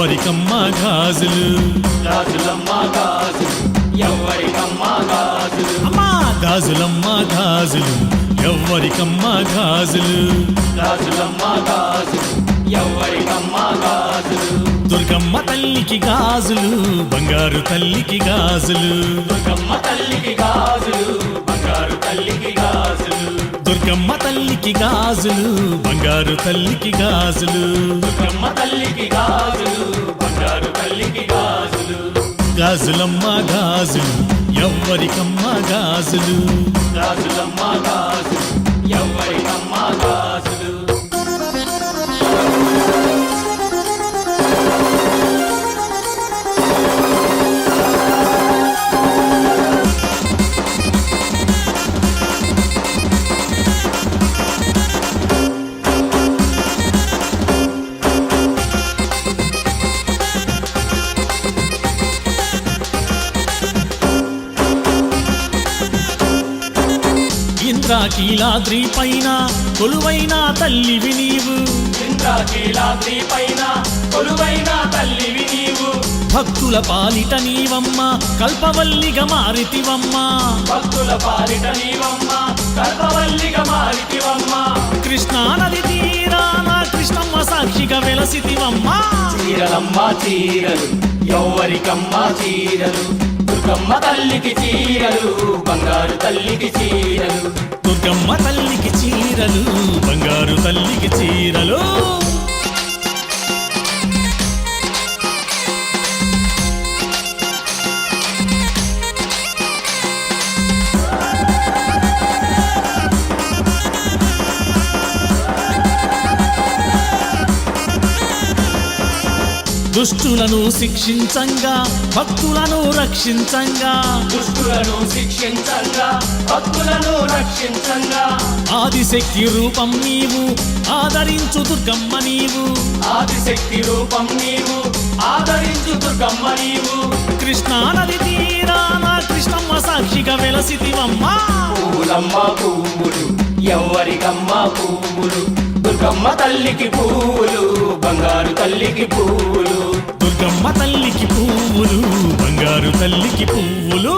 ఎవ్వరికమ్మ గాజులు గాజులమ్మ గాజులు ఎవ్వరికమ్మ గాజులు అమ్మా గాజులమ్మ గాజులు ఎవ్వరికమ్మ గాజులు గాజులమ్మ గాజులు ఎవ్వరికమ్మ గాజులు దుర్గమ్మ తల్లికి గాజులు బంగారు తల్లికి గాజులు దుర్గమ్మ తల్లికి గాజులు బంగారు తల్లికి గాజులు దుర్గమ్మ తల్లికి గాజులు బంగారు తల్లికి గాజులు దుర్గమ్మ తల్లికి గాజులు బంగారు తల్లికి గాజులు గాజులమ్మ గాజులు ఎవ్వరికమ్మ గాజులు గాజులమ్మ గాజులు ఎవ్వరికమ్మ గాజులు ఇంద్రాకీలాద్రి పైన కొలువైన తల్లివి నీవు ఇంద్రాకీలాద్రి పైన కొలువైన తల్లివి నీవు భక్తుల పాలిట నీవమ్మ కల్పవల్లిగా మారితివమ్మ భక్తుల పాలిట నీవమ్మ కల్పవల్లిగా మారితివమ్మ కృష్ణా నది తీరాన కృష్ణమ్మ సాక్షిగా వెలసితివమ్మ చీరలమ్మ చీరలు ఎవ్వరికమ్మ చీరలు దుర్గమ్మ తల్లికి చీరలు బంగారు తల్లికి చీరలు దుర్గమ్మ తల్లికి చీరలు బంగారు తల్లికి చీరలు దుష్టులను శిక్షించంగా భక్తులను రక్షించంగా దుష్టులను శిక్షించంగా భక్తులను రక్షించంగా ఆదిశక్తి రూపం నీవు ఆదరించు దుర్గమ్మ నీవు ఆదిశక్తి రూపం నీవు ఆదరించు దుర్గమ్మ నీవు కృష్ణా నది తీరాన కృష్ణమ్మ సాక్షిగా వెలసితివమ్మ పూలమ్మ పువ్వులు ఎవ్వరికమ్మ పువ్వులు దుర్గమ్మ తల్లికి పువ్వులు బంగారు తల్లికి పువ్వులు దుర్గమ్మ తల్లికి పువ్వులు బంగారు తల్లికి పువ్వులు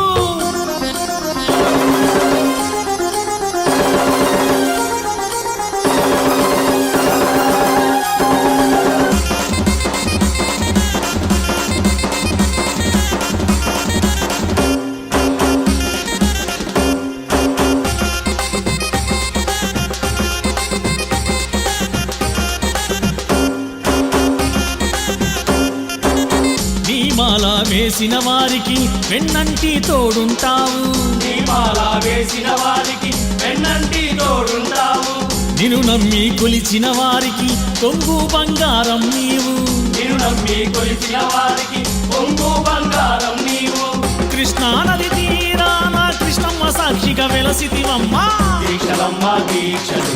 మాల వేసిన వారికి వెన్నంటి తోడుంటావు దీపాల వేసిన వారికి వెన్నంటి తోడుంటావు నిన్ను నమ్మి కొలిచిన వారికి కొంగు బంగారం నీవు నిన్ను నమ్మి కొలిచిన వారికి పొంగు బంగారం నీవు కృష్ణా నది తీరాన కృష్ణమ్మ సాక్షిగా వెలసితివమ్మ దీక్షలమ్మ దీక్షలు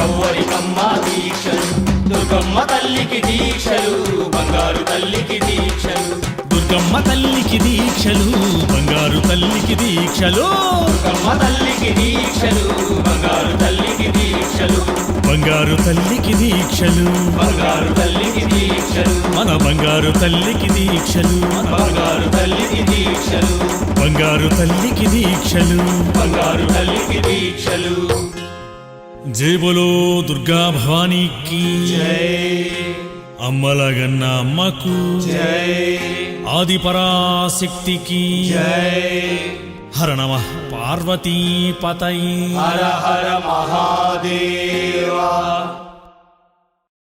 ఎవ్వరికమ్మ దీక్షలు దుర్గమ్మ తల్లికి దీక్షలు బంగారు తల్లికి దీక్షలు దుర్గమ్మ తల్లికి దీక్షలు బంగారు తల్లికి దీక్షలు దుర్గమ్మ తల్లికి దీక్షలు బంగారు తల్లికి దీక్షలు బంగారు తల్లికి దీక్షలు బంగారు తల్లికి దీక్షలు మన బంగారు తల్లికి దీక్షలు బంగారు తల్లికి దీక్షలు బంగారు తల్లికి దీక్షలు బంగారు తల్లికి దీక్షలు జై బోలో దుర్గా భవానీకి జై అమ్మలగన్న అమ్మకు జై ఆది పరాశక్తికి జై హర నమః పార్వతీ పతై హర హర మహాదేవా